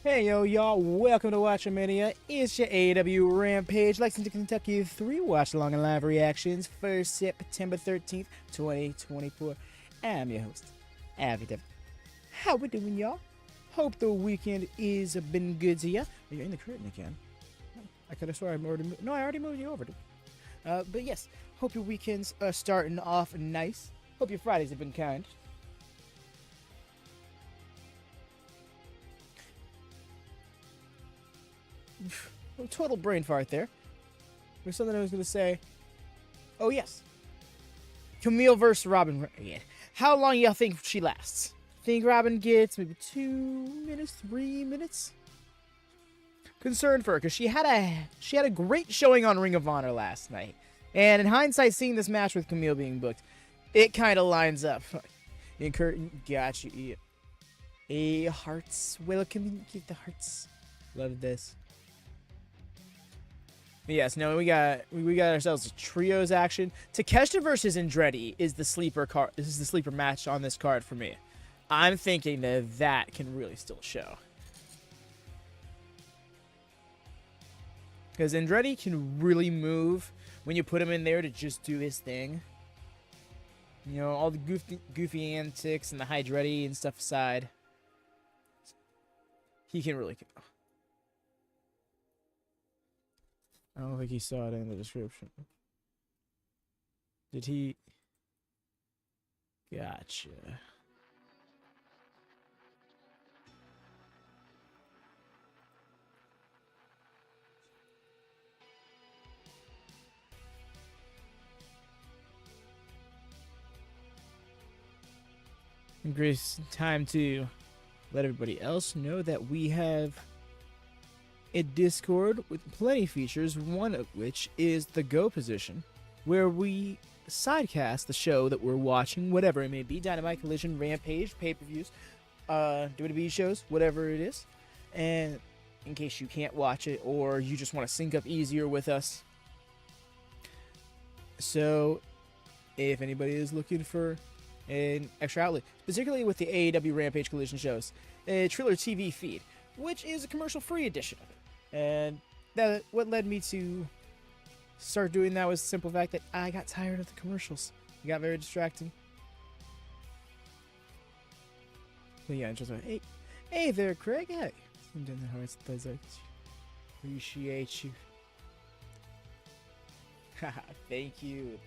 Hey yo, y'all, welcome to WatchaMania. It's your AEW Rampage, Lexington, Kentucky 3 watch along and live reactions for September 13th, 2024. I'm your host, AEW. How we doing, y'all? Hope the weekend is been good to ya. You're in the curtain again. I could have sworn I already moved. No, I already moved you over. But yes, hope your weekends are starting off nice. Hope your Fridays have been kind. Total brain fart there. There's something I was going to say. Oh, yes. Kamille versus Robyn. How long y'all think she lasts? Think Robyn gets maybe 2 minutes, 3 minutes? Concerned for her, because she had a great showing on Ring of Honor last night. And in hindsight, seeing this match with Kamille being booked, it kind of lines up. Got you. Hearts. Well, can we get the hearts? Love this. Yes, no, we got ourselves a trios action. Takeshita versus Andretti is the sleeper card. This is the sleeper match on this card for me. I'm thinking that can really still show. Because Andretti can really move when you put him in there to just do his thing. You know, all the goofy antics and the Hydretti and stuff aside. He can really go. I don't think he saw it in the description. Did he? Gotcha. Grace, time to let everybody else know that we have a Discord with plenty of features, one of which is the Go position, where we sidecast the show that we're watching, whatever it may be, Dynamite, Collision, Rampage, pay-per-views, WWE shows, whatever it is. And in case you can't watch it or you just want to sync up easier with us. So if anybody is looking for an extra outlet, particularly with the AEW Rampage Collision shows, a Triller TV feed, which is a commercial-free edition of it. And what led me to start doing that was the simple fact that I got tired of the commercials. It got very distracting. But yeah, just like, hey there, Craig. Hey, I'm doing the hearts. Appreciate you. Haha, thank you.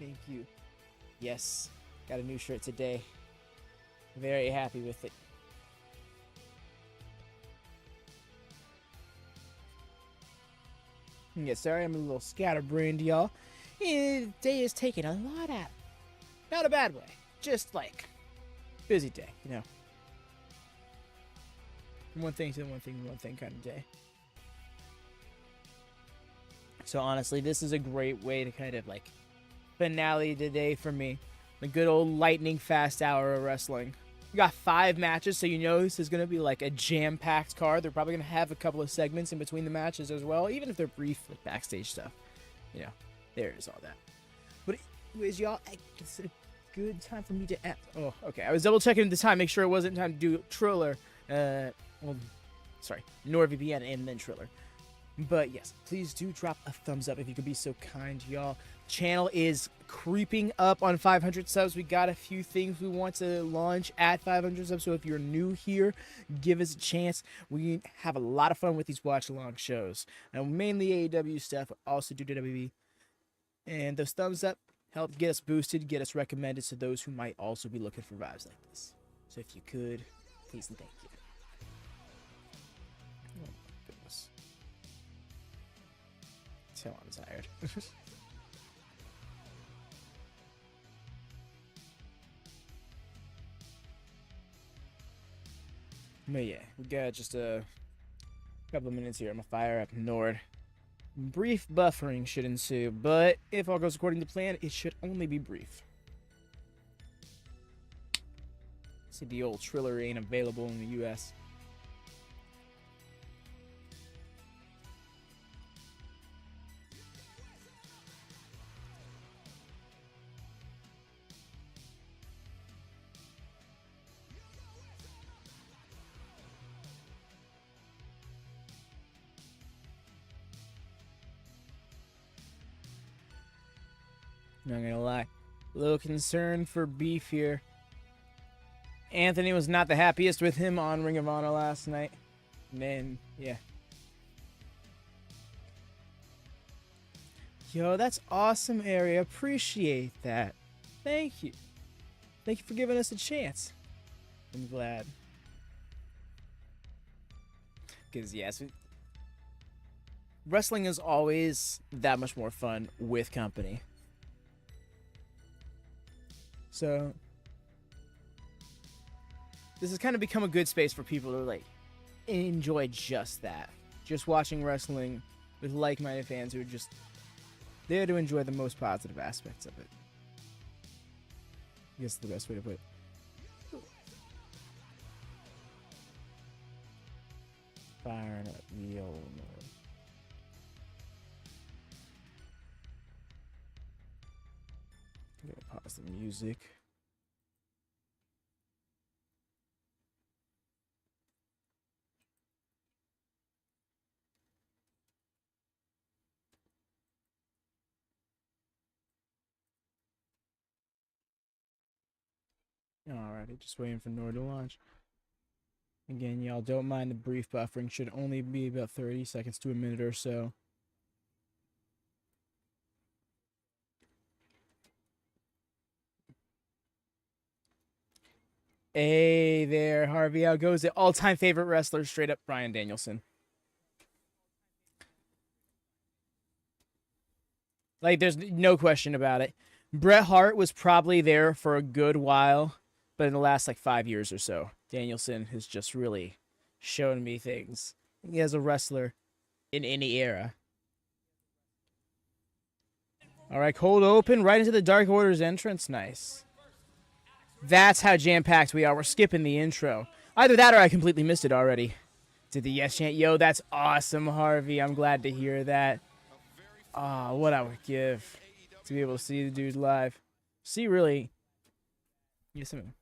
Yes, got a new shirt today. Very happy with it. Yeah, sorry, I'm a little scatterbrained, y'all. The day is taking a lot out. Not a bad way. Just like busy day, you know. One thing to one thing kind of day. So honestly, this is a great way to kind of like finale the day for me. The good old lightning fast hour of wrestling. We got 5 matches, so you know this is going to be like a jam-packed card. They're probably going to have a couple of segments in between the matches as well, even if they're brief, like backstage stuff. You know, there is all that. But anyways, y'all, it's a good time for me to ask. Oh, okay. I was double-checking the time, make sure it wasn't time to do Triller. NordVPN and then Triller. But yes, please do drop a thumbs up if you could be so kind, y'all. Channel is creeping up on 500 subs. We got a few things we want to launch at 500 subs, so if you're new here, give us a chance. We have a lot of fun with these watch-along shows. And mainly AEW stuff, but also do WWE. And those thumbs up help get us boosted, get us recommended to those who might also be looking for vibes like this. So if you could, please and thank you. Oh my goodness. So I'm tired. But yeah, we got just a couple of minutes here. I'm gonna fire up Nord. Brief buffering should ensue, but if all goes according to plan, it should only be brief. See, the old Triller ain't available in the US. Not gonna lie. A little concerned for Beef here. Anthony was not the happiest with him on Ring of Honor last night. Man, yeah. Yo, that's awesome, Area. Appreciate that. Thank you. Thank you for giving us a chance. I'm glad. Because, yes, wrestling is always that much more fun with company. So, this has kind of become a good space for people to, like, enjoy just that. Just watching wrestling with like-minded fans who are just there to enjoy the most positive aspects of it. I guess that's the best way to put it. Firing up the old man. I'm gonna pause the music. Alrighty, just waiting for Nord to launch. Again, y'all don't mind the brief buffering. Should only be about 30 seconds to a minute or so. Hey there, Harvey. How goes it? All-time favorite wrestler, straight up Bryan Danielson. Like, there's no question about it. Bret Hart was probably there for a good while, but in the last, like, 5 years or so, Danielson has just really shown me things. He as a wrestler in any era. All right, cold open right into the Dark Order's entrance. Nice. That's how jam-packed we are. We're skipping the intro. Either that or I completely missed it already. Did the yes chant? Yo, that's awesome, Harvey. I'm glad to hear that. Ah, what I would give to be able to see the dude live. See, really. Yes, I mean.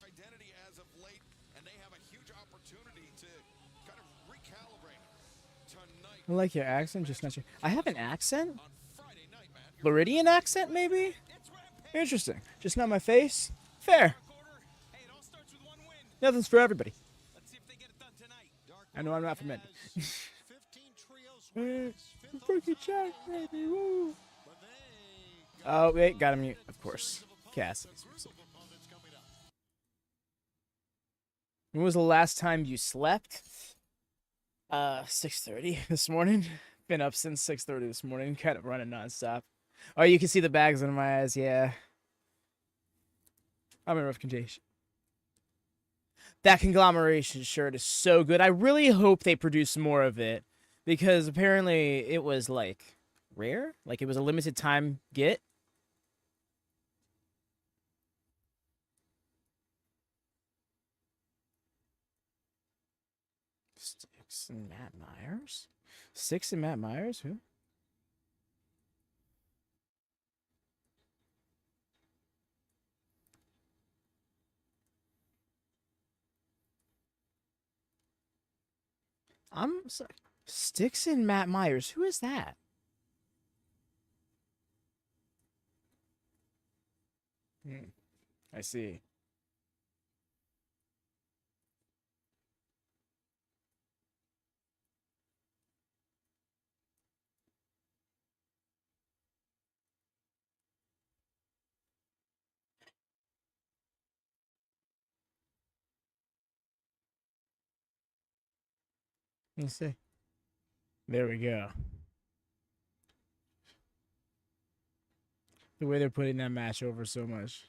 Identity as of late, and they have a huge opportunity to kind of recalibrate tonight. I like your accent, just not your. I have an accent? Floridian accent, maybe? Interesting. Just not my face? Fair. Nothing's for everybody. I know I'm not from Indy. Freaky Jack, baby, woo. Oh, wait, gotta mute, of course. Cassidy's music. When was the last time you slept? 6:30 this morning. Been up since 6:30 this morning, kind of running nonstop. Oh, you can see the bags under my eyes, yeah. I'm in rough condition. That Conglomeration shirt is so good. I really hope they produce more of it, because apparently it was, like, rare? Like, it was a limited time get? Sticks and Matt Myers? Six and Matt Myers? Who? I'm sorry. Sticks and Matt Myers. Who is that? I see. Let's see. There we go. The way they're putting that match over so much.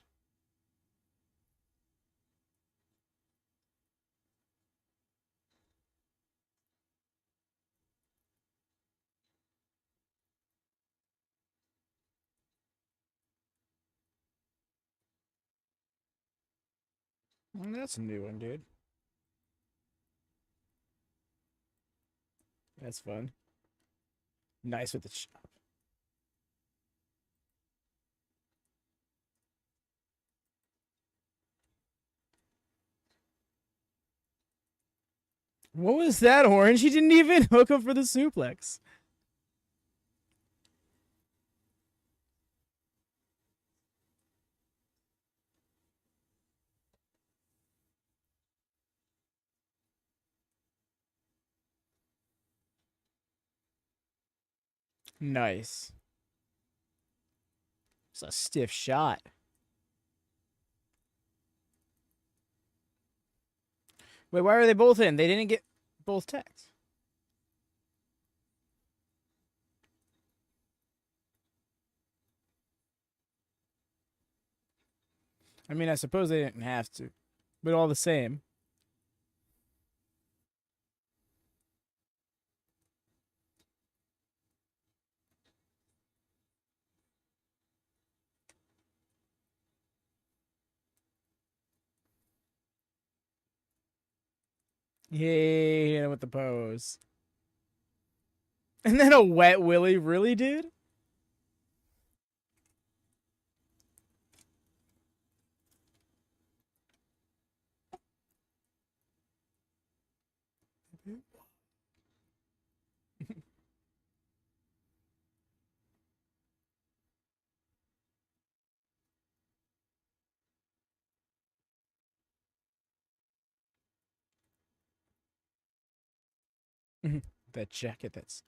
Well, that's a new one, dude. That's fun. Nice with the chop. What was that, Orange? He didn't even hook up for the suplex. Nice. It's a stiff shot. Wait, why are they both in? They didn't get both tags. I mean, I suppose they didn't have to, but all the same. Yay, with the pose. And then a wet willy, really, dude? That jacket, that's...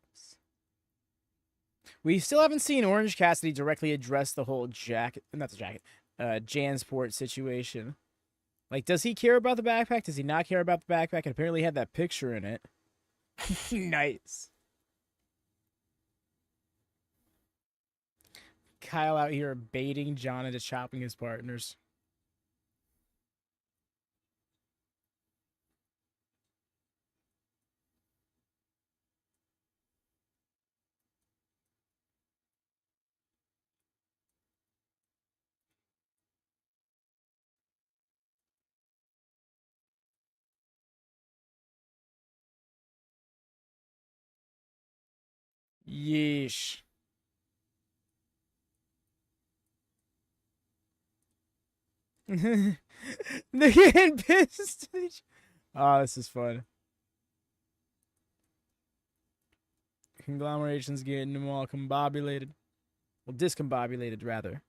We still haven't seen Orange Cassidy directly address the whole jacket, not the jacket, Jansport situation. Like, does he care about the backpack? Does he not care about the backpack? It apparently had that picture in it. Nice. Kyle out here baiting John into chopping his partners. Yeesh. They're getting pissed. Oh, this is fun. Conglomeration's getting them all combobulated. Well, discombobulated, rather.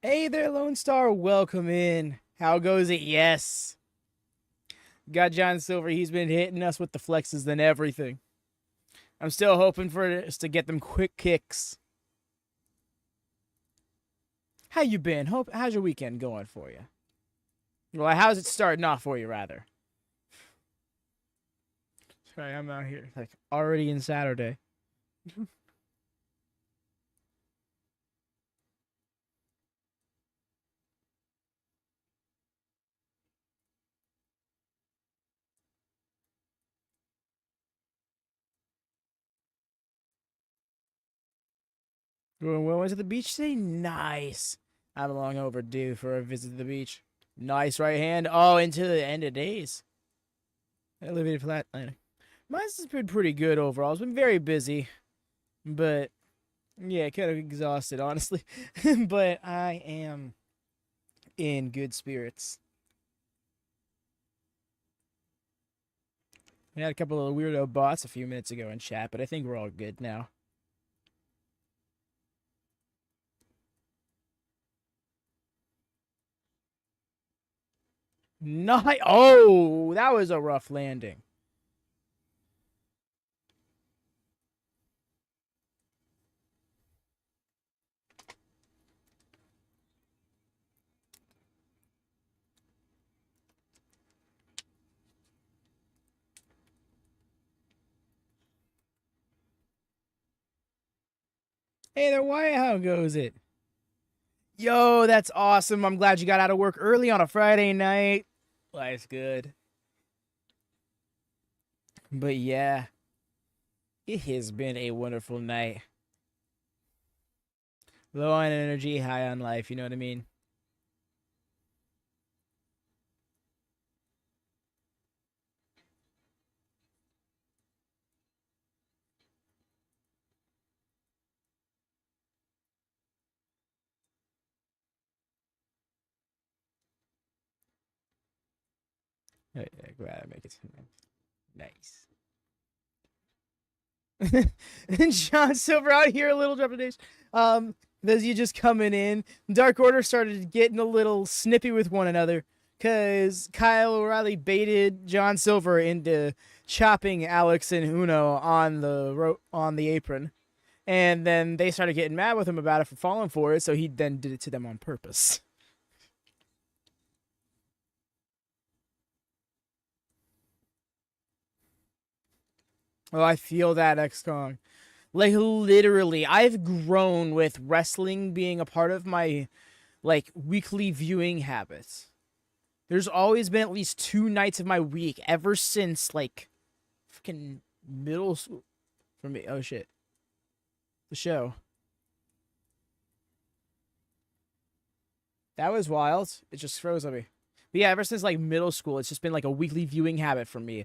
Hey there, Lone Star. Welcome in. How goes it? Yes. Got John Silver. He's been hitting us with the flexes and everything. I'm still hoping for us to get them quick kicks. How you been? How's your weekend going for you? Well, how's it starting off for you, rather? Sorry, I'm out here like already in Saturday. We went to the beach today. Nice. I'm long overdue for a visit to the beach. Nice right hand. Oh, into the end of days. Elevated flat landing. Mine's been pretty good overall. It's been very busy, but yeah, kind of exhausted, honestly. But I am in good spirits. We had a couple of weirdo bots a few minutes ago in chat, but I think we're all good now. Not. Oh, that was a rough landing. Hey there, Wyatt. How goes it? Yo, that's awesome. I'm glad you got out of work early on a Friday night. Life's good. But yeah, it has been a wonderful night. Low on energy, high on life. You know what I mean? Glad I make it nice. And John Silver out here, a little trepidation. Those you just coming in. Dark Order started getting a little snippy with one another because Kyle O'Reilly baited John Silver into chopping Alex and Uno on the apron, and then they started getting mad with him about it for falling for it. So he then did it to them on purpose. Oh, I feel that, X-Kong. Like, literally, I've grown with wrestling being a part of my, like, weekly viewing habits. There's always been at least 2 nights of my week ever since, like, freaking middle school. For me. Oh, shit. The show. That was wild. It just froze on me. But yeah, ever since, like, middle school, it's just been, like, a weekly viewing habit for me.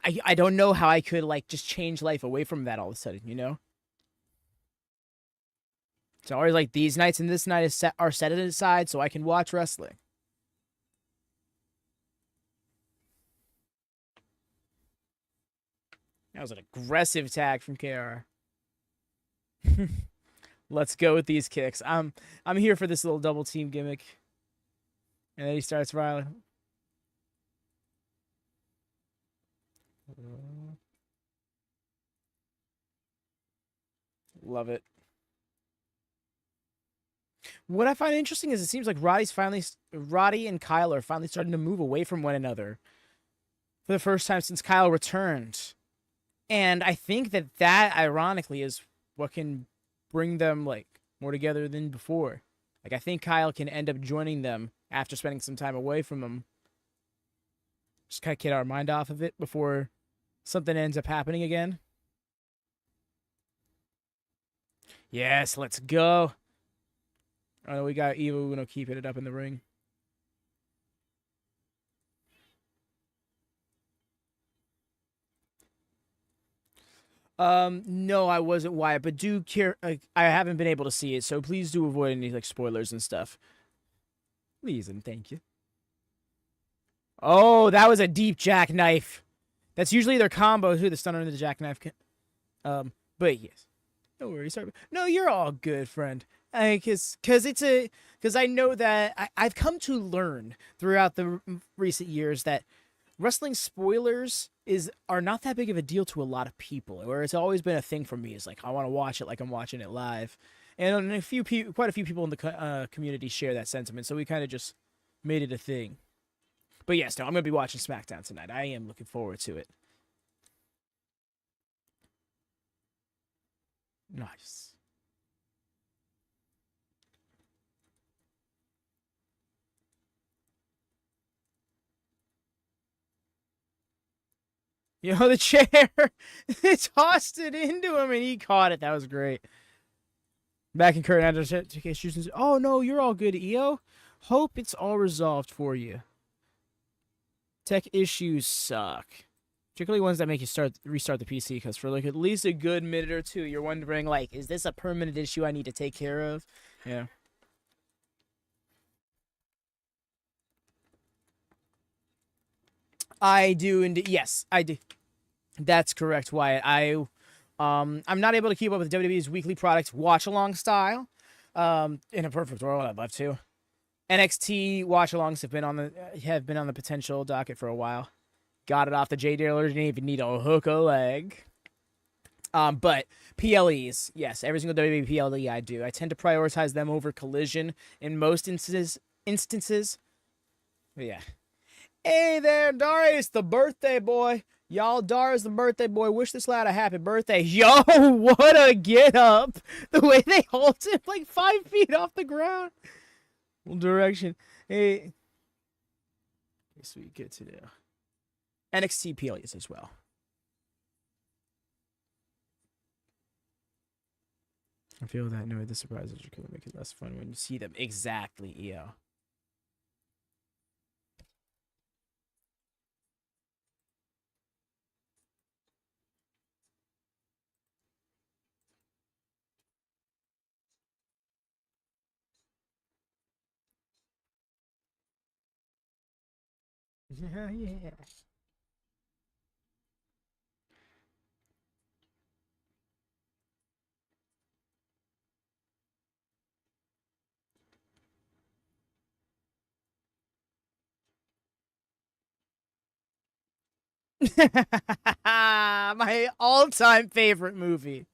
I don't know how I could, like, just change life away from that all of a sudden, you know? It's always like these nights and this night are set aside so I can watch wrestling. That was an aggressive tag from KR. Let's go with these kicks. I'm here for this little double team gimmick. And then he starts riling. Love it. What I find interesting is it seems like Roddy and Kyle are finally starting to move away from one another for the first time since Kyle returned. And I think that ironically is what can bring them, like, more together than before. Like, I think Kyle can end up joining them after spending some time away from them. Just kind of get our mind off of it before something ends up happening again. Yes, let's go. Oh, we got Evo Uno keeping it up in the ring. No, I wasn't Wyatt, but do care. I haven't been able to see it, so please do avoid any, like, spoilers and stuff. Please and thank you. Oh, that was a deep jackknife. That's usually their combo too, the stunner and the jackknife. But yes, no worries. Sorry. No, you're all good, friend. Because I know that I've come to learn throughout the recent years that wrestling spoilers are not that big of a deal to a lot of people. Where it's always been a thing for me is like I want to watch it like I'm watching it live, and quite a few people in the community share that sentiment. So we kind of just made it a thing. But yes, no, I'm gonna be watching SmackDown tonight. I am looking forward to it. Nice. You know, the chair, it tossed it into him and he caught it. That was great. Back in current Andretti. Oh, no, you're all good, EO. Hope it's all resolved for you. Tech issues suck. Particularly ones that make you restart the PC, because for like at least a good minute or two, you're wondering, like, is this a permanent issue I need to take care of? Yeah. I do indeed. Yes, I do. That's correct, Wyatt. I'm not able to keep up with WWE's weekly products watch-along style. In a perfect world, I'd love to. NXT watch-alongs have been on the potential docket for a while. Got it off the J dealer. Didn't even need a hook a leg. But PLEs, yes, every single WWE PLE I do. I tend to prioritize them over Collision in most instances. But yeah. Hey there, Darius, the birthday boy. Y'all, Darius, the birthday boy. Wish this lad a happy birthday. Yo, what a get up. The way they hold him like 5 feet off the ground. Direction. Hey. Sweet, good to know. NXT PLEs as well. I feel that no, the surprises are going to make it less fun when you see them. Exactly, yeah. Yeah, yeah. My all-time favorite movie.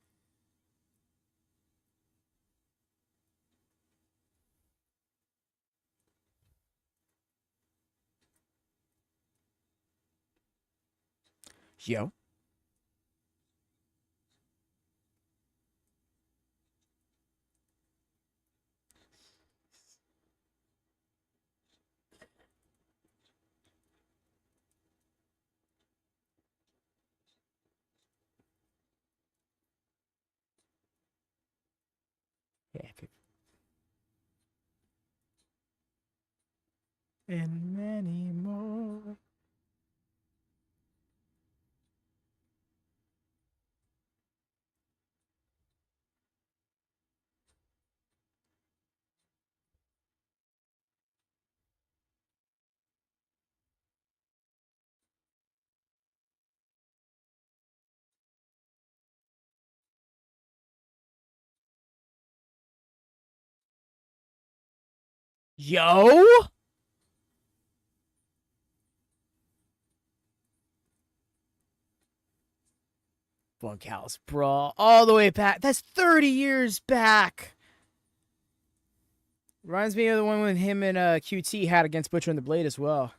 Yo. Yeah. And many more. Yo. Bunkhouse Brawl. All the way back. That's 30 years back. Reminds me of the one when him and QT had against Butcher and the Blade as well.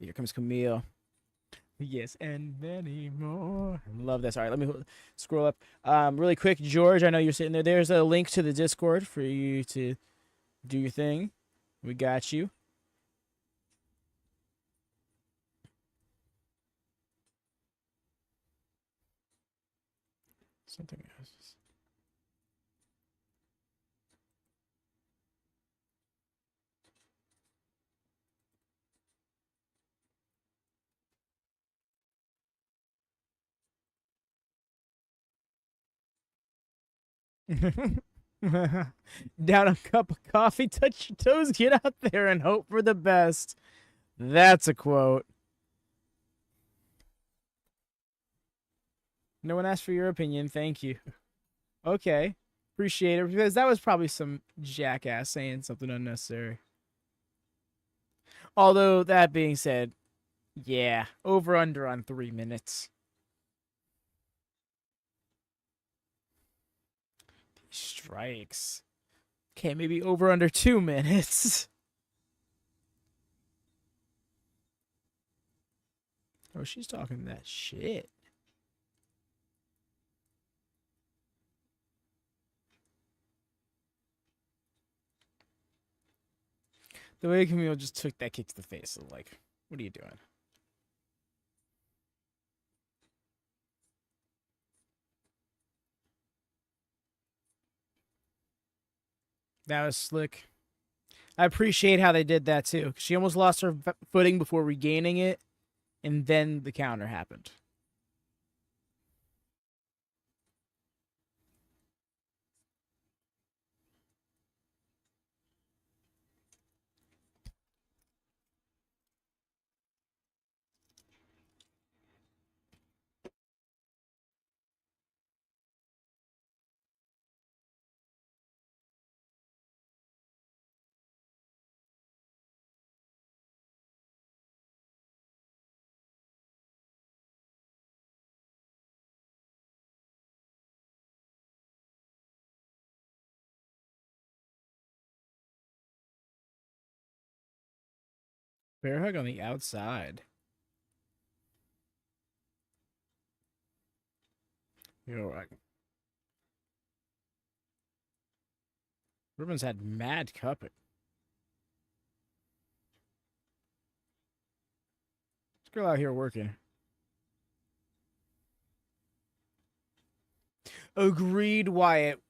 Here comes Kamille. Yes, and many more. Love this. All right, let me scroll up. Really quick, George, I know you're sitting there. There's a link to the Discord for you to do your thing. We got you. Something else. Down a cup of coffee, touch your toes, get out there and hope for the best. That's a quote. No one asked for your opinion. Thank you. Okay. Appreciate it, because that was probably some jackass saying something unnecessary. Although, that being said, yeah, over under on 3 minutes. Strikes. Okay, maybe over under 2 minutes. Oh, she's talking that shit. The way Kamille just took that kick to the face, of like, what are you doing? That was slick. I appreciate how they did that too. She almost lost her footing before regaining it, and then the counter happened. Bear hug on the outside. You're right. Robyn's had mad cupping. This girl out here working. Agreed, Wyatt.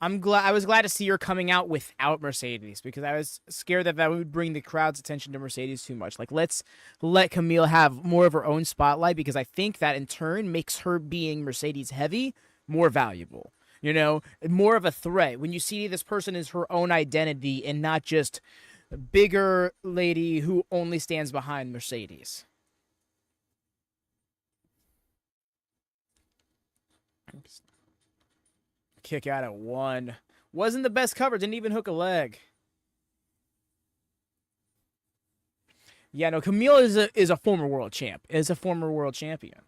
I was glad to see her coming out without Mercedes because I was scared that would bring the crowd's attention to Mercedes too much. Like, let's let Kamille have more of her own spotlight because I think that in turn makes her being Mercedes heavy more valuable. You know, more of a threat when you see this person is her own identity and not just a bigger lady who only stands behind Mercedes. Kick out at 1. Wasn't the best cover. Didn't even hook a leg. Yeah, no, Kamille is a former world champ. Is a former world champion.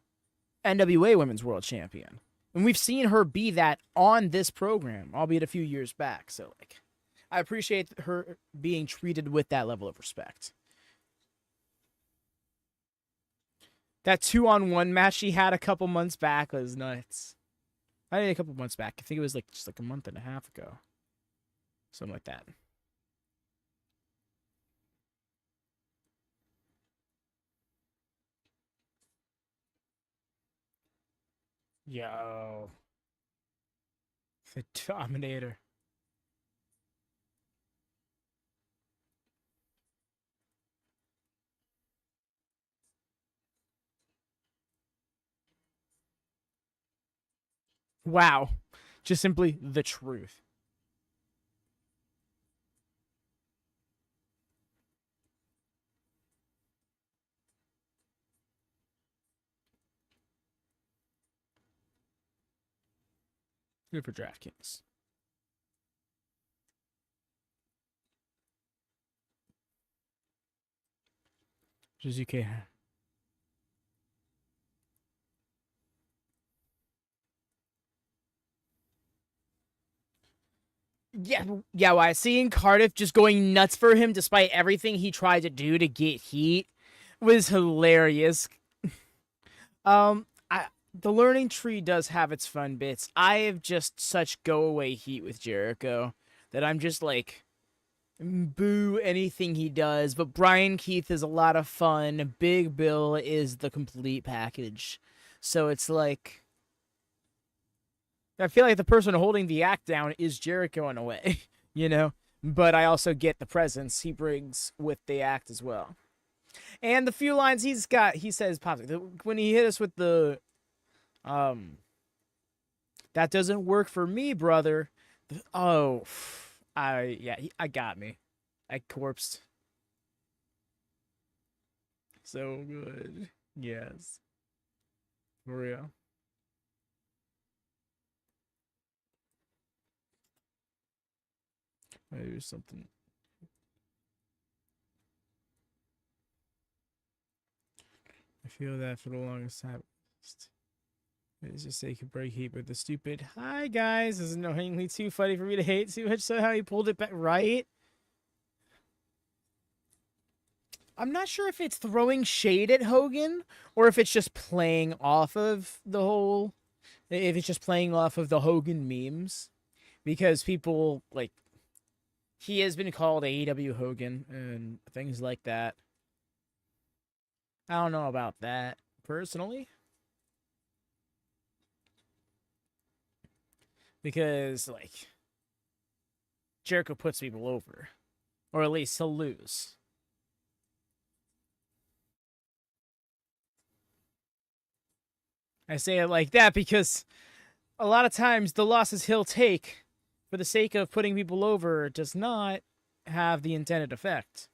NWA Women's World Champion. And we've seen her be that on this program, albeit a few years back. So, like, I appreciate her being treated with that level of respect. That 2-on-1 match she had a couple months back was nuts. I did a couple months back. I think it was like just like a month and a half ago. Something like that. Yo. The Dominator. Wow. Just simply the truth. Good for DraftKings. Suzuki. Yeah, why seeing Cardiff just going nuts for him despite everything he tried to do to get heat was hilarious. The learning tree does have its fun bits. I have just such go away heat with Jericho that I'm just like boo anything he does. But Brian Keith is a lot of fun. Big Bill is the complete package. So it's like I feel like the person holding the act down is Jericho in a way, you know? But I also get the presence he brings with the act as well. And the few lines he's got, he says, when he hit us with the, that doesn't work for me, brother. Oh, I got me. I corpsed. So good. Yes. For real. Maybe something. I feel that for the longest time. It's just say he could break heat, but the stupid hi guys is annoyingly too funny for me to hate too much. So how he pulled it back right. I'm not sure if it's throwing shade at Hogan or if it's just playing off of the whole. If it's just playing off of the Hogan memes, because people like he has been called AEW Hogan and things like that. I don't know about that personally. Because, like, Jericho puts people over. Or at least he'll lose. I say it like that because a lot of times the losses he'll take for the sake of putting people over does not have the intended effect.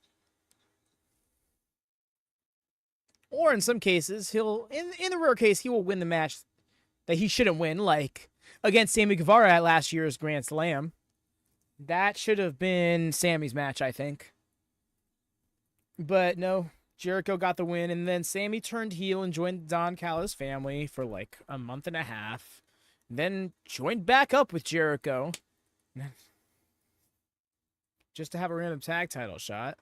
Or in some cases, he'll, in the rare case, he will win the match that he shouldn't win, like against Sammy Guevara at last year's Grand Slam. That should have been Sammy's match, I think. But no, Jericho got the win, and then Sammy turned heel and joined the Don Callis family for like a month and a half. Then joined back up with Jericho. Just to have a random tag title shot.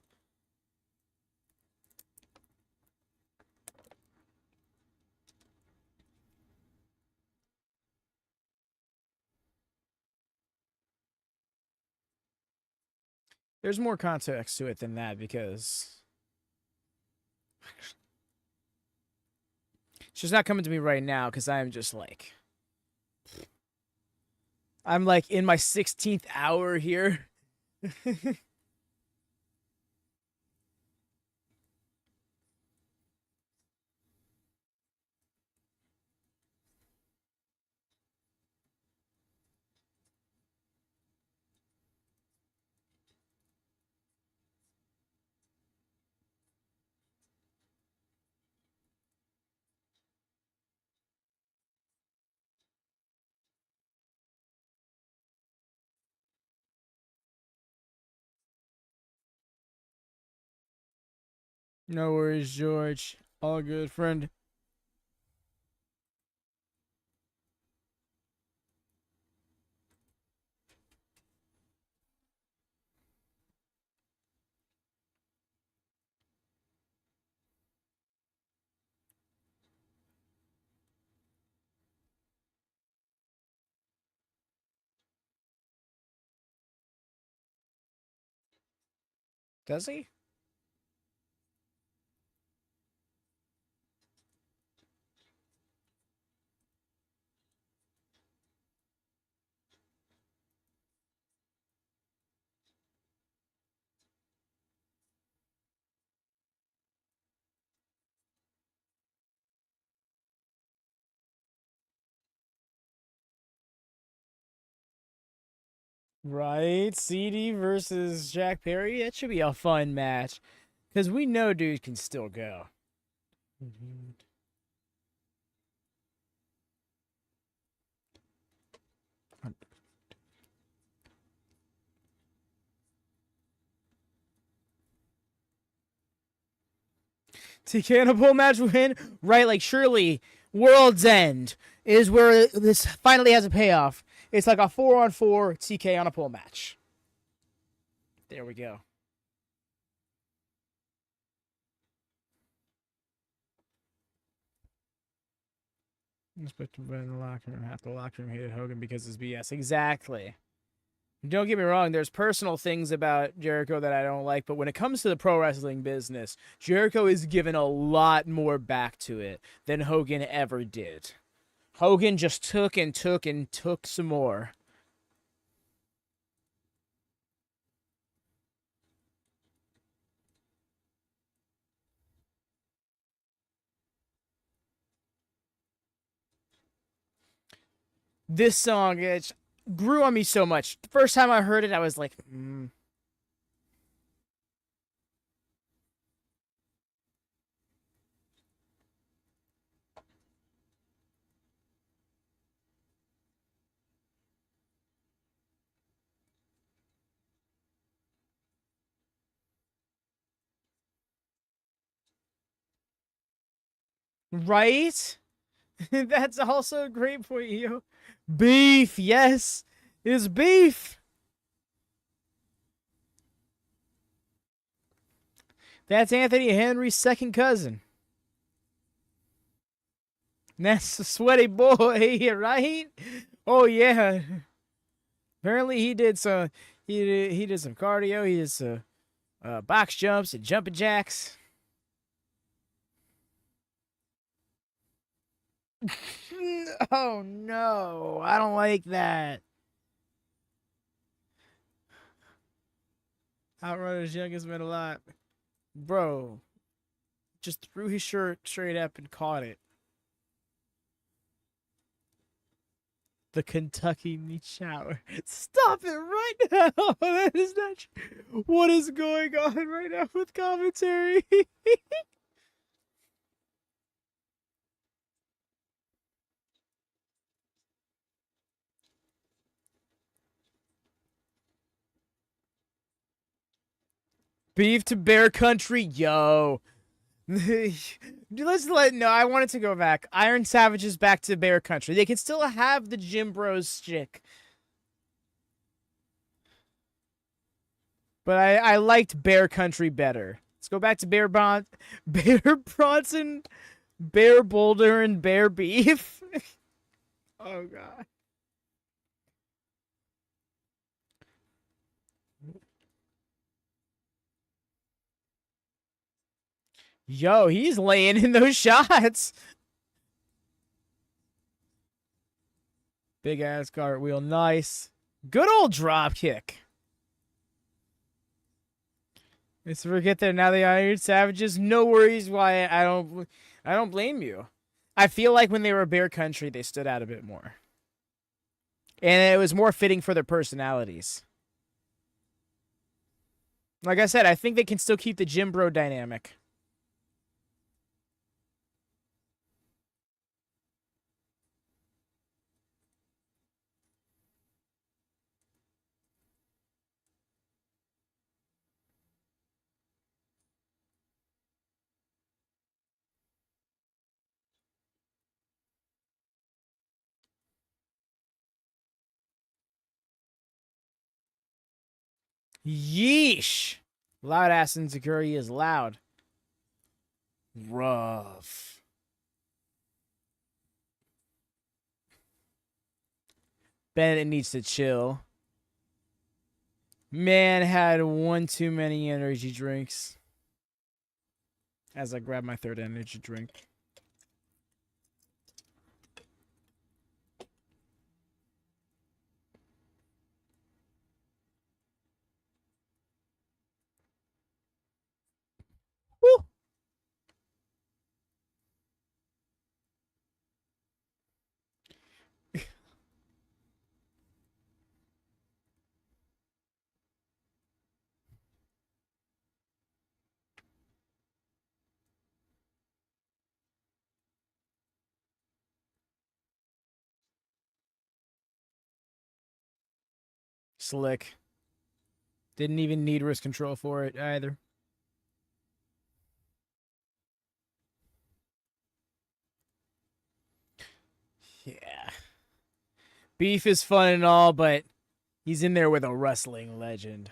There's more context to it than that because it's just not coming to me right now because I'm just like I'm like in my 16th hour here. No worries, George. All good, friend. Does he? Right, CD versus Jack Perry. That should be a fun match, because we know dude can still go. TK in a pole match win, right? Like surely World's End is where this finally has a payoff. It's like a 4-on-4 TK on a pole match. There we go. Let's put him in the locker room. Half the locker room hated Hogan because it's BS. Exactly. Don't get me wrong, there's personal things about Jericho that I don't like, but when it comes to the pro wrestling business, Jericho is given a lot more back to it than Hogan ever did. Hogan just took and took and took some more. This song, it grew on me so much. The first time I heard it, I was like, Right? That's also a great point, yo. Beef, yes. It's beef. That's Anthony Henry's second cousin. That's a sweaty boy, right? Oh yeah. Apparently he did some he did some cardio, he did some box jumps and jumping jacks. Oh no, I don't like that. Outrunner's youngest man alive. Bro, just threw his shirt straight up and caught it. The Kentucky meat shower. Stop it right now. That is not true. What is going on right now with commentary? Beef to Bear Country, yo. Let's no. I wanted to go back. Iron Savage is back to Bear Country. They can still have the Jim Bros stick, but I liked Bear Country better. Let's go back to Bear Bronson, Bear Boulder, and Bear Beef. Oh god. Yo, he's laying in those shots. Big ass cartwheel. Nice. Good old drop kick. Let's forget that now they Iron Savages. No worries. Why I don't blame you. I feel like when they were Bear Country, they stood out a bit more. And it was more fitting for their personalities. Like I said, I think they can still keep the gym bro dynamic. Yeesh. Loud ass insecurity is loud. Rough. Bennett needs to chill. Man had one too many energy drinks. As I grab my third energy drink. Woo! Slick. Didn't even need wrist control for it either. Yeah. Beef is fun and all, but he's in there with a wrestling legend.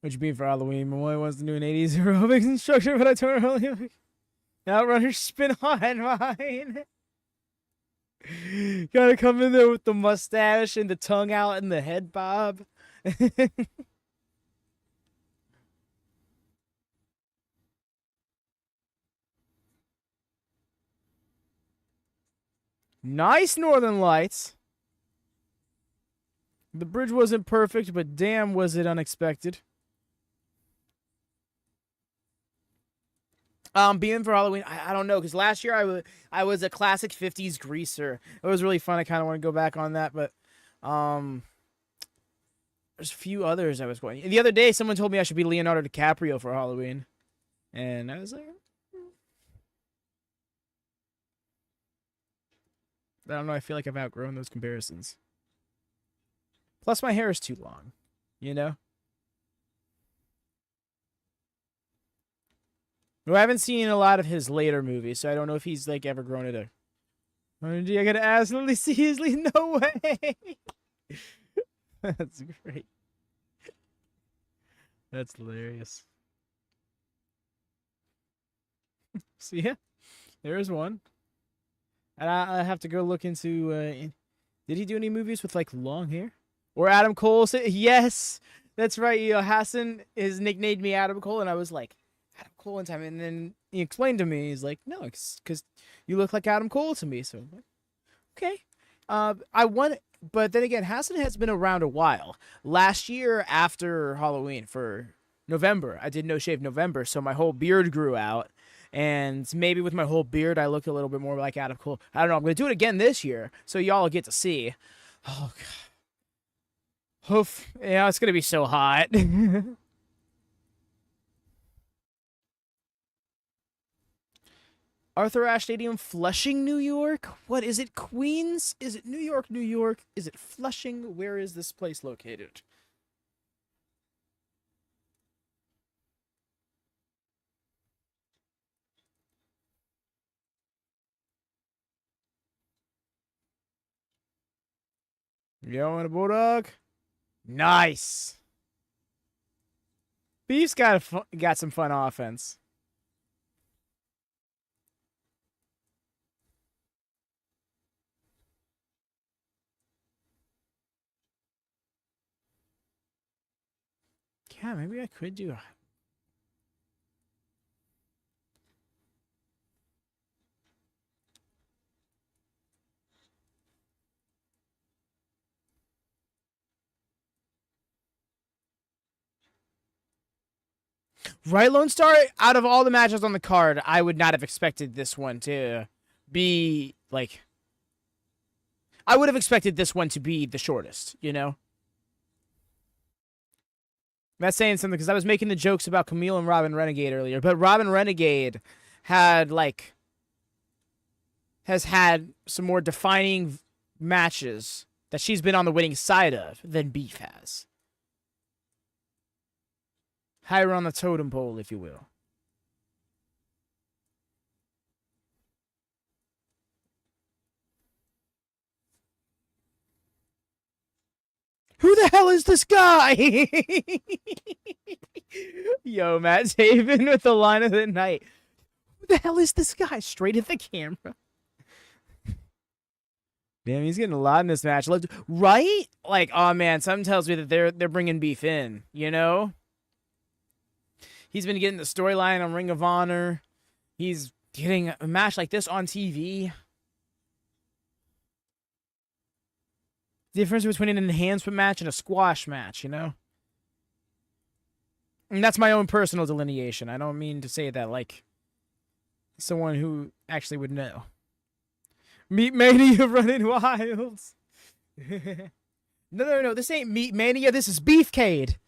What you mean for Halloween? My boy wants to do an 80s aerobics instructor, but I told her earlier. Outrunner spin on mine. Gotta come in there with the mustache and the tongue out and the head bob. Nice Northern Lights. The bridge wasn't perfect, but damn was it unexpected. Being for Halloween, I don't know, because last year I was a classic 50s greaser. It was really fun. I kind of want to go back on that, but there's a few others I was going. The other day, someone told me I should be Leonardo DiCaprio for Halloween, and I was like, I don't know. I feel like I've outgrown those comparisons. Plus, my hair is too long, you know? Well, I haven't seen a lot of his later movies, so I don't know if he's, like, ever grown it. I gotta ask Lily Seasley. No way! That's great. That's hilarious. So, yeah. There's one. And I have to go look into, did he do any movies with, like, long hair? Or Adam Cole? Yes! That's right. You know, Hassan has nicknamed me Adam Cole, and I was like, Adam Cole one time. And then he explained to me, he's like, no, it's because you look like Adam Cole to me. So, I'm like, okay. But then again, Hassan has been around a while. Last year, after Halloween, for November, I did No Shave November, so my whole beard grew out. And maybe with my whole beard, I look a little bit more like Adam Cole. I don't know. I'm going to do it again this year, so y'all will get to see. Oh, God. Oof. Yeah, it's going to be so hot. Arthur Ashe Stadium, Flushing, New York? What is it, Queens? Is it New York, New York? Is it Flushing? Where is this place located? Yo, and a bulldog? Nice. Beef's got some fun offense. Yeah, maybe I could do. Right, Lone Star? Out of all the matches on the card, I would not have expected this one to be, like... I would have expected this one to be the shortest, you know? That's saying something, because I was making the jokes about Kamille and Robyn Renegade earlier, but Robyn Renegade had, like... has had some more defining matches that she's been on the winning side of than Beef has. Higher on the totem pole, if you will. Who the hell is this guy? Yo, Matt Taven with the line of the night. Who the hell is this guy? Straight at the camera. Damn, he's getting a lot in this match. Right? Like, oh man, something tells me that they're bringing Beef in, you know? He's been getting the storyline on Ring of Honor. He's getting a match like this on TV. Difference between an enhancement match and a squash match, you know? And that's my own personal delineation. I don't mean to say that like someone who actually would know. Meat Mania running wild. No. This ain't Meat Mania. This is Beefcade.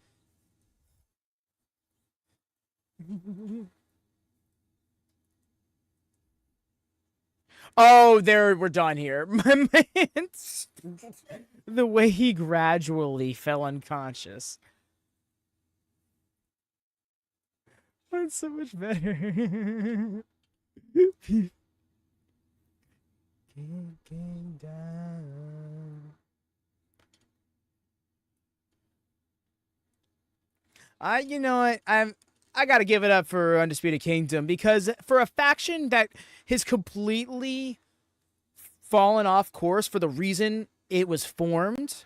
Oh, we're done here. My man, the way he gradually fell unconscious. That's so much better. King down. You know what? I gotta give it up for Undisputed Kingdom, because for a faction that has completely fallen off course for the reason it was formed,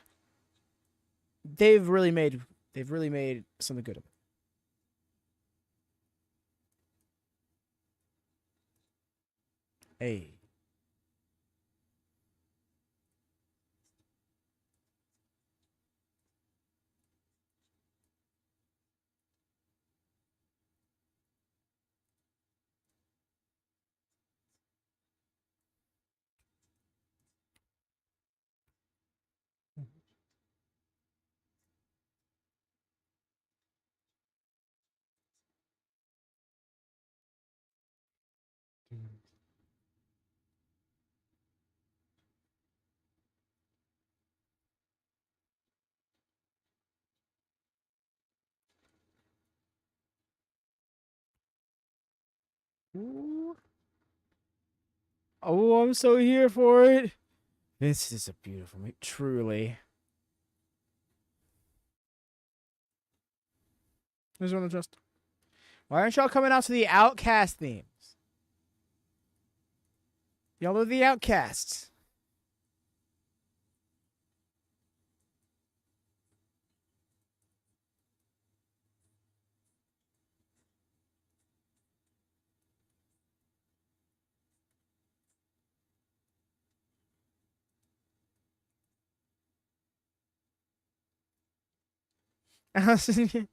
they've really made something good of it. Hey. Ooh. Oh, I'm so here for it. This is a beautiful movie, truly. There's one just. Why aren't y'all coming out to the Outcast themes? Y'all are the Outcasts. Allysin.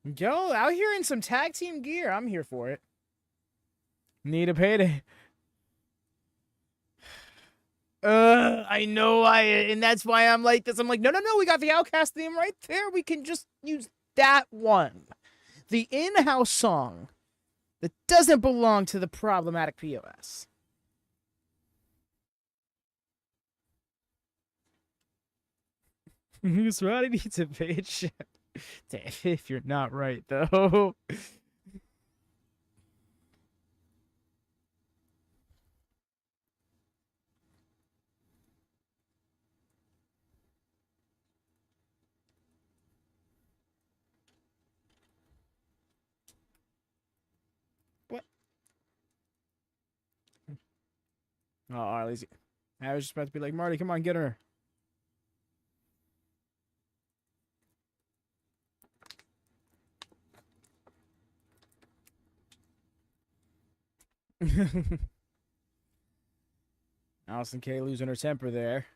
Yo, out here in some tag team gear. I'm here for it. Need a payday. I know and that's why I'm like this. I'm like, no, we got the Outcast theme right there. We can just use that one. The in-house song that doesn't belong to the problematic POS. Roddy needs a paycheck. Damn, if you're not right, though. What? Oh, Harley's. I was just about to be like, Marty, come on, get her. Allysin K losing her temper there.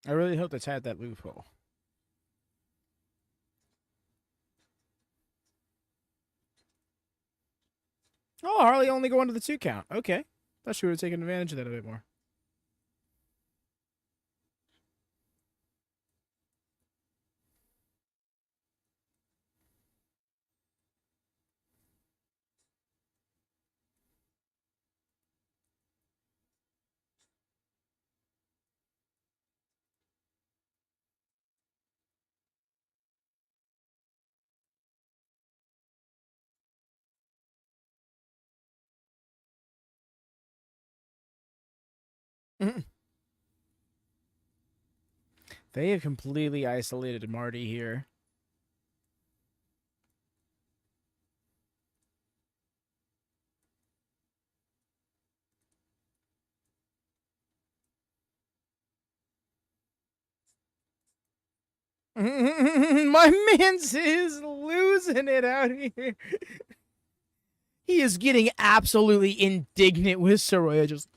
I really hope they tied that loophole. Oh, Harley only going to the 2 count. Okay. Thought she would have taken advantage of that a bit more. They have completely isolated Marti here. My man's is losing it out here. He is getting absolutely indignant with Saraya. Just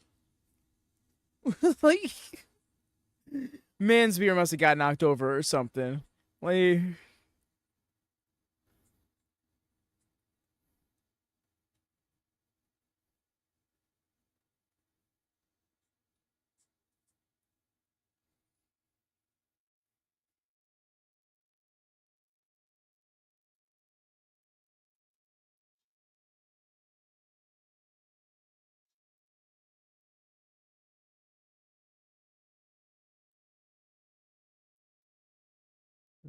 like, man's beer must have got knocked over or something. Like,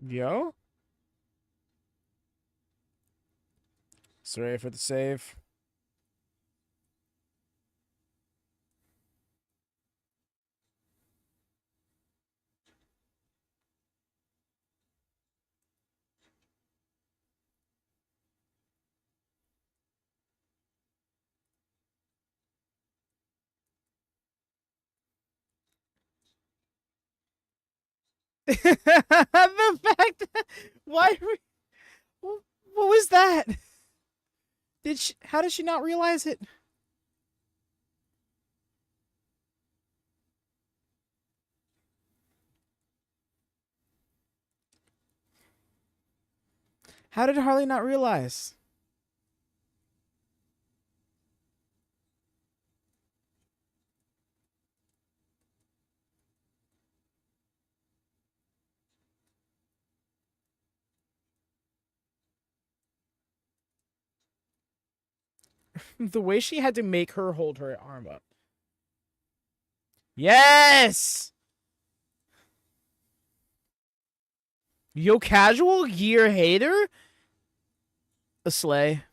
yo. Sorry for the save. The fact that, why what was that? How did she not realize it? How did Harley not realize? The way she had to make her hold her arm up. Yes! Yo, casual gear hater? A slay.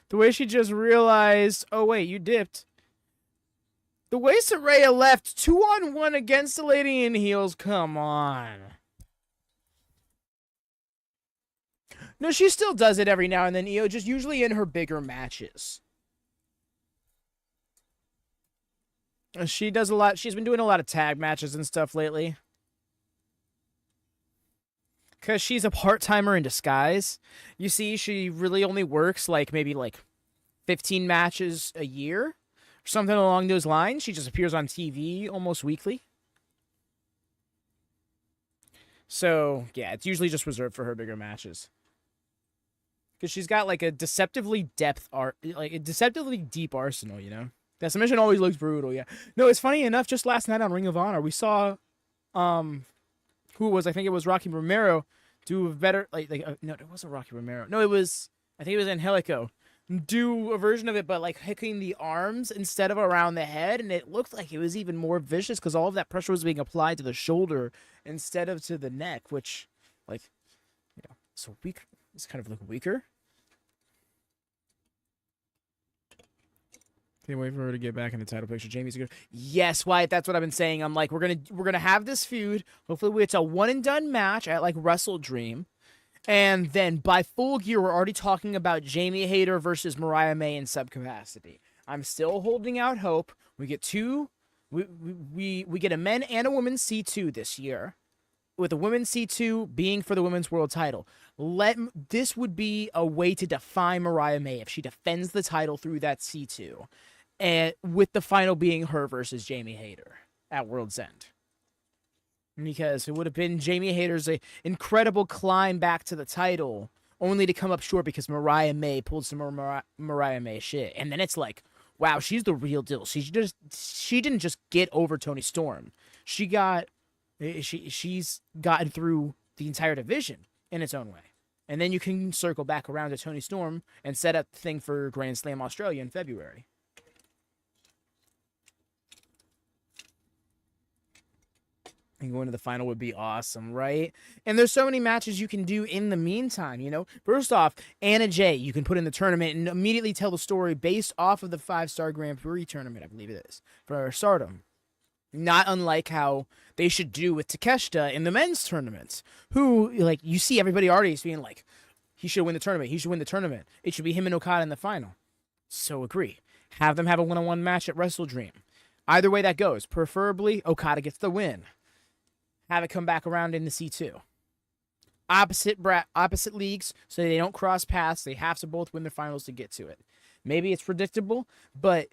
The way she just realized, oh wait, you dipped. The way Saraya left 2-on-1 against the lady in heels, come on. No, she still does it every now and then, EO, just usually in her bigger matches. She does a lot. She's been doing a lot of tag matches and stuff lately. Because she's a part-timer in disguise. You see, she really only works maybe 15 matches a year. Or something along those lines. She just appears on TV almost weekly. So, yeah, it's usually just reserved for her bigger matches. Because she's got a deceptively a deceptively deep arsenal, you know? That submission always looks brutal, yeah. No, it's funny enough, just last night on Ring of Honor, we saw, who was, I think it was Rocky Romero, do a better, no, it wasn't Rocky Romero. No, I think it was Angelico. Do a version of it, but hooking the arms instead of around the head, and it looked like it was even more vicious because all of that pressure was being applied to the shoulder instead of to the neck, which, so weak. It's kind of weaker. Can't wait for her to get back in the title picture. Jamie's good. Yes, Wyatt, that's what I've been saying. I'm like, we're gonna have this feud. Hopefully it's a one and done match at like Wrestle Dream. And then by Full Gear, we're already talking about Jamie Hayter versus Mariah May in sub capacity. I'm still holding out hope. We get we get a men and a women's C2 this year, with the women's C2 being for the women's world title. This would be a way to define Mariah May if she defends the title through that C2, and with the final being her versus Jamie Hayter at World's End. Because it would have been Jamie Hayter's incredible climb back to the title, only to come up short because Mariah May pulled some Mariah May shit. And then it's like, wow, she's the real deal. She didn't just get over Toni Storm. She's gotten through the entire division in its own way. And then you can circle back around to Toni Storm and set up the thing for Grand Slam Australia in February. And going to the final would be awesome, right? And there's so many matches you can do in the meantime, you know? First off, Anna Jay, you can put in the tournament and immediately tell the story based off of the 5-star Grand Prix tournament, I believe it is, for Stardom. Not unlike how they should do with Takeshita in the men's tournaments, who, like, you see everybody already being like, he should win the tournament, he should win the tournament. It should be him and Okada in the final. So agree. Have them have a one-on-one match at Wrestle Dream. Either way that goes. Preferably, Okada gets the win. Have it come back around in the C2. Opposite leagues, so they don't cross paths. They have to both win their finals to get to it. Maybe it's predictable, but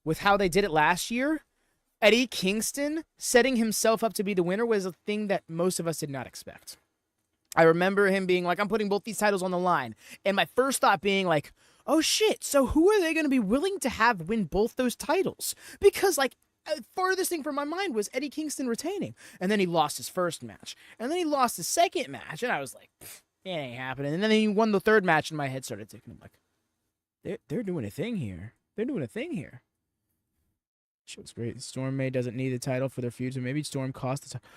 with how they did it last year, Eddie Kingston setting himself up to be the winner was a thing that most of us did not expect. I remember him being like, I'm putting both these titles on the line. And my first thought being like, oh shit, so who are they going to be willing to have win both those titles? Because, like, farthest thing from my mind was Eddie Kingston retaining. And then he lost his first match. And then he lost his second match. And I was like, it ain't happening. And then he won the third match and my head started ticking. I'm like, they're doing a thing here. They're doing a thing here. Shit was great. Storm May doesn't need the title for their feud, so maybe Storm cost the title.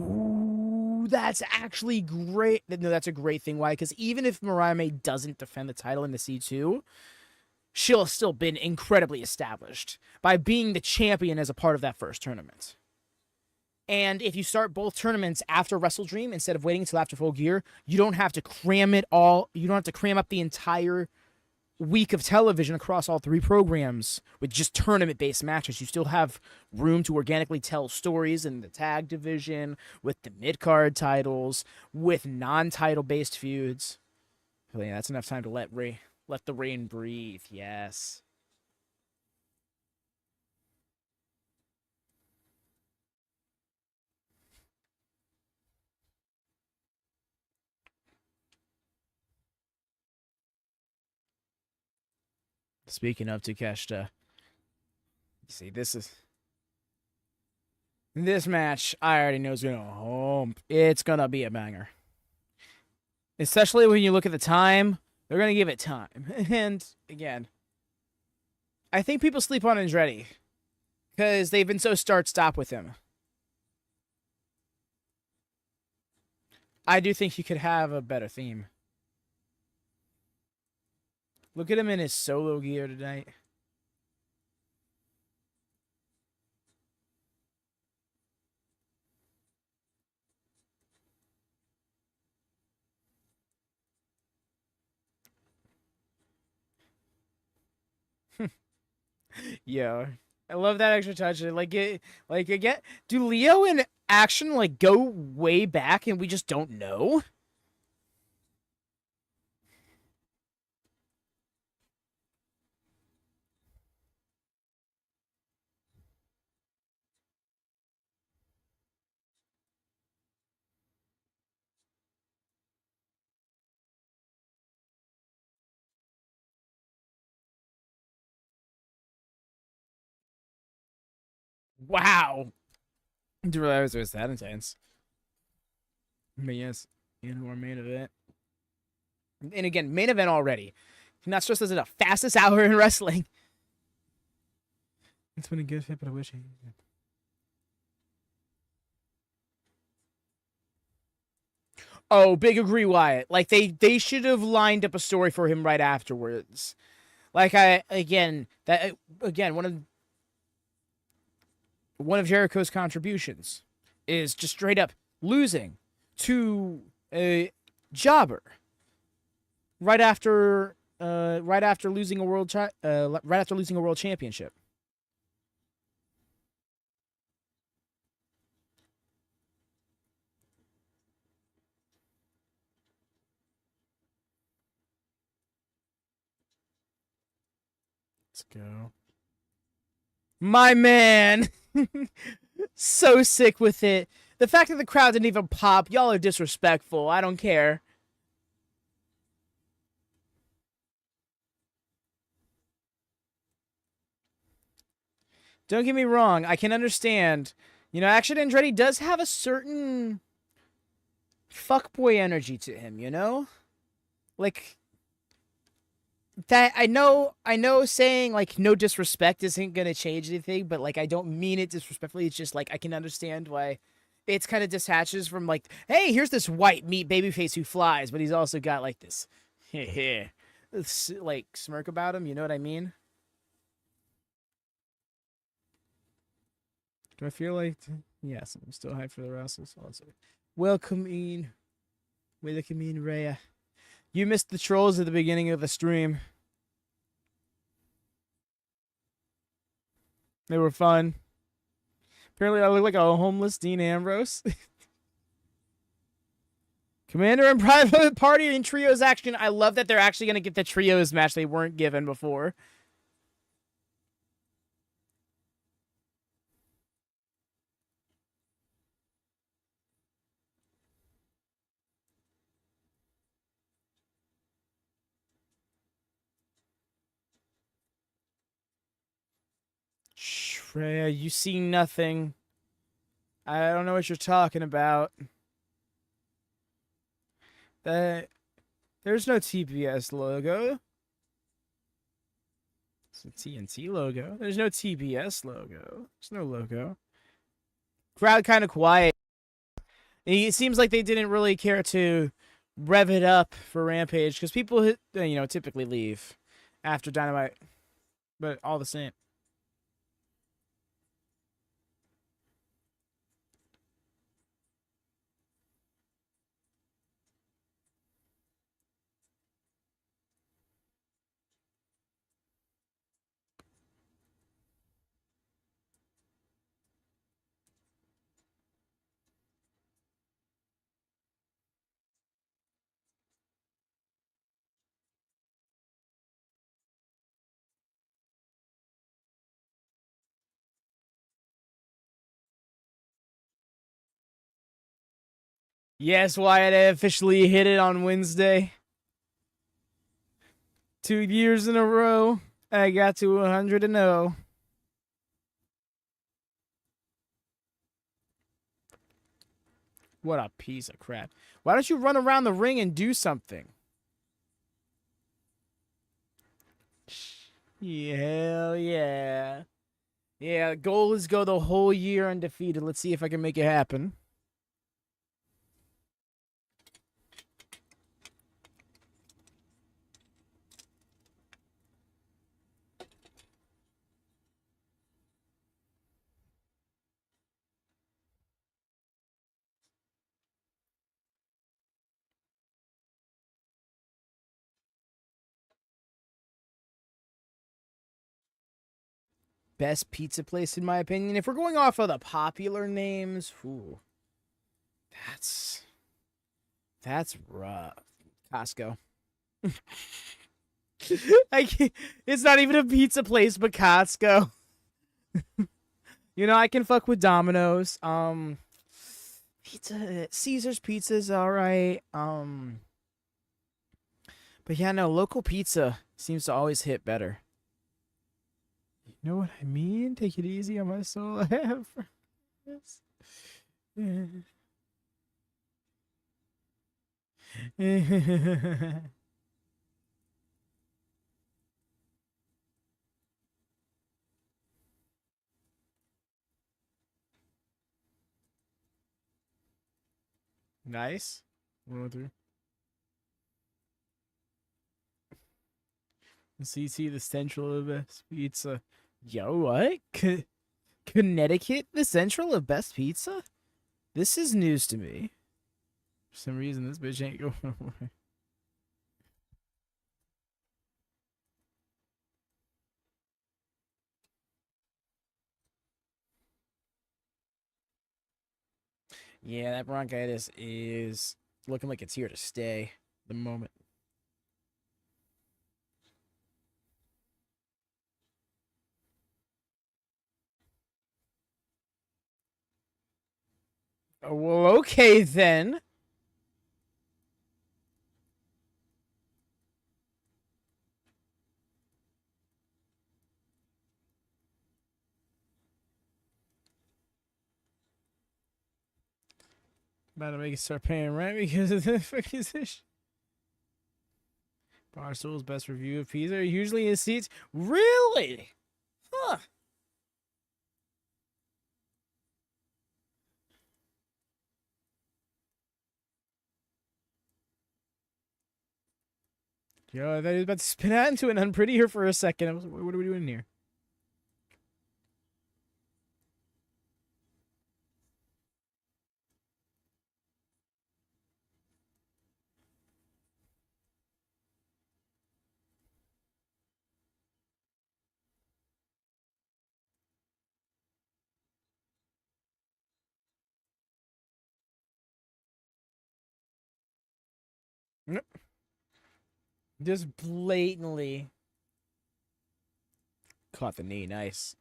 Ooh, that's actually great. No, that's a great thing. Why? Because even if Mariah May doesn't defend the title in the C2, she'll have still been incredibly established by being the champion as a part of that first tournament. And if you start both tournaments after Wrestle Dream instead of waiting until after Full Gear, you don't have to cram it all. You don't have to cram up the entire week of television across all three programs with just tournament-based matches. You still have room to organically tell stories in the tag division, with the mid-card titles, with non-title-based feuds. But yeah, that's enough time to let the rain breathe. Yes. Speaking of Takeshita, see, this match I already know is gonna home. It's gonna be a banger. Especially when you look at the time, they're gonna give it time. And again, I think people sleep on Andretti because they've been so start-stop with him. I do think he could have a better theme. Look at him in his solo gear tonight. Yeah, I love that extra touch. Again, do Leo and Action like go way back and we just don't know? Wow. I didn't realize it was that intense. But yes, in our main event. And again, main event already. Not stressed as the fastest hour in wrestling. It's been a good fit, but I wish I... Oh, big agree, Wyatt. Like, they should have lined up a story for him right afterwards. Like again one of Jericho's contributions is just straight up losing to a jobber right after losing a world championship. Let's go. My man. So sick with it. The fact that the crowd didn't even pop, y'all are disrespectful. I don't care. Don't get me wrong, I can understand. You know, actually Andretti does have a certain fuckboy energy to him, you know? Like that I know saying like no disrespect isn't gonna change anything, but like I don't mean it disrespectfully. It's just like I can understand why it's kind of detaches from like, hey, here's this white meat babyface who flies, but he's also got like this like smirk about him, you know what I mean? Do I feel like yes, I'm still hyped for the wrestles also. Welcome in. Welcome in, Rhea. You missed the trolls at the beginning of the stream. They were fun. Apparently, I look like a homeless Dean Ambrose. Commander and Private Party in Trios action. I love that they're actually going to get the Trios match they weren't given before. Shreya, you see nothing. I don't know what you're talking about. There's no TBS logo. It's a TNT logo. There's no TBS logo. There's no logo. Crowd kind of quiet. It seems like they didn't really care to rev it up for Rampage because people, typically leave after Dynamite. But all the same. Yes, Wyatt, I officially hit it on Wednesday. 2 years in a row, I got to 100-0. What a piece of crap. Why don't you run around the ring and do something? Yeah, hell yeah. Yeah, the goal is go the whole year undefeated. Let's see if I can make it happen. Best pizza place in my opinion. If we're going off of the popular names, ooh, that's rough. Costco. It's not even a pizza place, but Costco. I can fuck with Domino's. Caesar's Pizza's all right. But yeah, no, local pizza seems to always hit better. You know what I mean? Take it easy on my soul. I have friends. Nice. 103. CT, the central of best pizza. Yo, what? Connecticut, the central of best pizza? This is news to me. For some reason, this bitch ain't going away. Yeah, that bronchitis is looking like it's here to stay the moment. Oh, well, okay then. About to make it start paying rent because of the fucking ish. Barstool's best review of pizza usually in seats. Really? Huh. Yo, I thought he was about to spin out into an unprettier for a second. I was like, what are we doing here? Nope. Just blatantly caught the knee. Nice.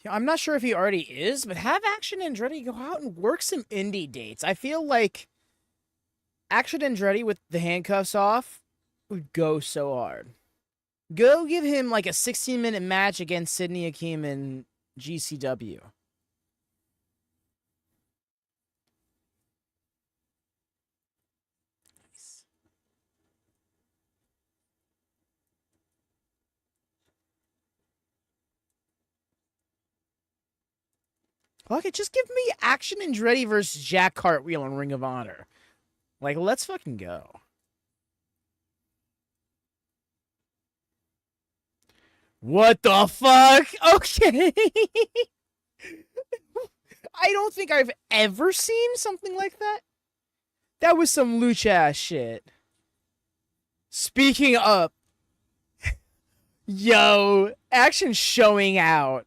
Yeah, I'm not sure if he already is, but have Action Andretti go out and work some indie dates. I feel like Action Andretti with the handcuffs off would go so hard. Go give him like a 16-minute match against Sydney Akeem in GCW. Okay, just give me Action Andretti versus Jack Cartwheel in Ring of Honor. Like, let's fucking go. What the fuck? Okay. I don't think I've ever seen something like that. That was some lucha ass shit. Speaking up. Yo, Action showing out.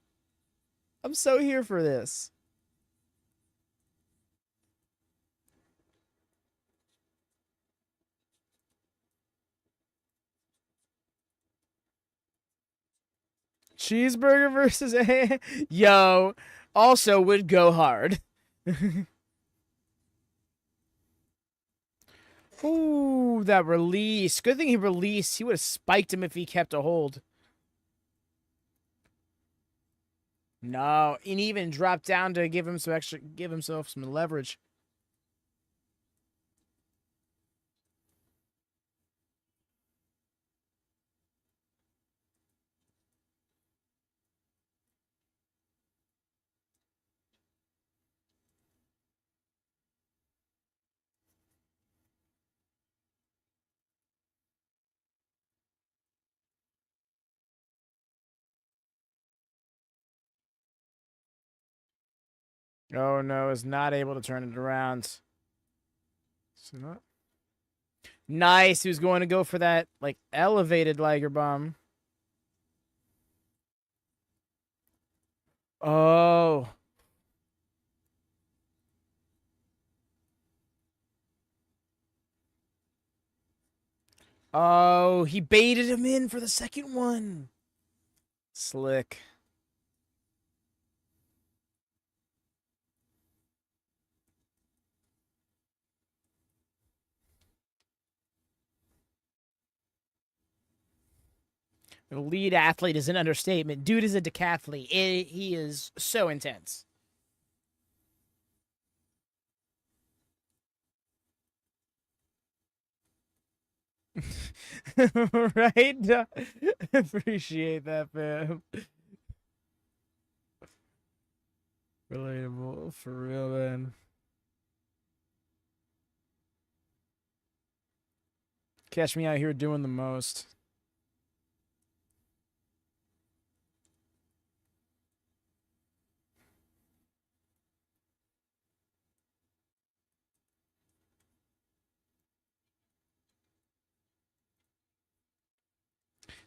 I'm so here for this. Cheeseburger versus A. Yo, also would go hard. Ooh, that release. Good thing he released. He would have spiked him if he kept a hold. No, and even dropped down to give himself some leverage. Oh no, is not able to turn it around. So not. Nice. He was going to go for that like elevated Liger bomb. Oh. Oh, he baited him in for the second one. Slick. The lead athlete is an understatement. Dude is a decathlete. He is so intense. Right? Appreciate that, fam. Relatable, for real, man. Catch me out here doing the most.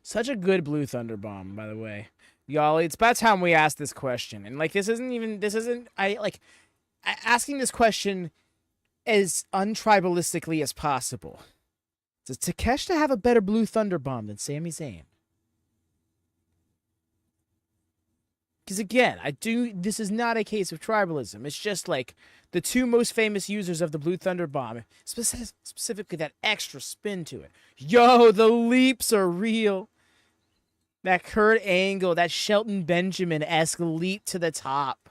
Such a good Blue Thunder Bomb, by the way. Y'all, it's about time we ask this question. And, like, asking this question as untribalistically as possible. Does Takeshita have a better Blue Thunder Bomb than Sami Zayn? Because, again, this is not a case of tribalism. It's just, like, the two most famous users of the Blue Thunder Bomb, specifically that extra spin to it. Yo, the leaps are real. That Kurt Angle, that Shelton Benjamin-esque leap to the top.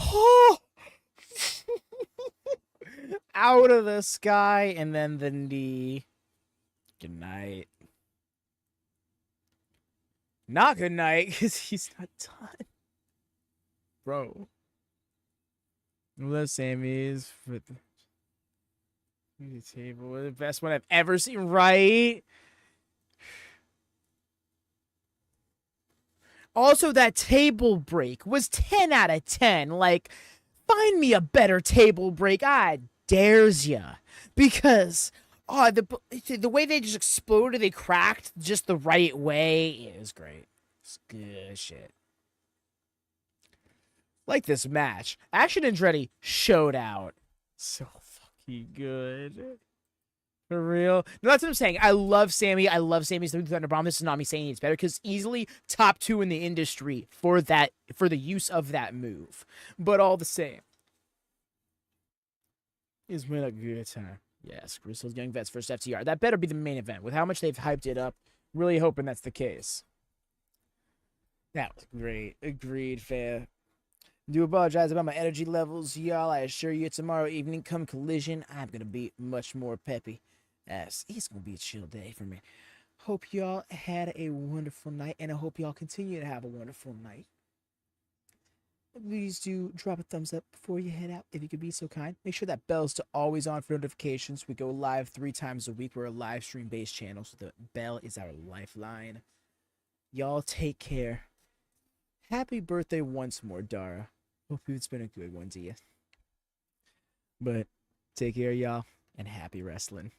Oh! Out of the sky, and then the knee. Good night. Not good night, because he's not done. Bro. Unless Sammy is for the table. The best one I've ever seen, right? Also, that table break was 10 out of 10. Like, find me a better table break. I dares ya. Because, the way they just exploded, they cracked just the right way. It was great. It's good shit. Like this match. Action Andretti showed out. So fucking good. For real. No, that's what I'm saying. I love Sammy. I love Sammy's Thunder Bomb. This is not me saying it's better, because easily top 2 in the industry for the use of that move. But all the same, it's been a good time. Yes, Bristol's Young Vets first FTR. That better be the main event. With how much they've hyped it up, really hoping that's the case. That was great. Agreed, fair. Do apologize about my energy levels, y'all. I assure you, tomorrow evening, come Collision, I'm going to be much more peppy. As it's going to be a chill day for me. Hope y'all had a wonderful night, and I hope y'all continue to have a wonderful night. Please do drop a thumbs up before you head out, if you could be so kind. Make sure that bell's to always on for notifications. We go live 3 times a week. We're a live stream-based channel, so the bell is our lifeline. Y'all take care. Happy birthday once more, Dara. Hope it's been a good one to you. But take care, y'all, and happy wrestling.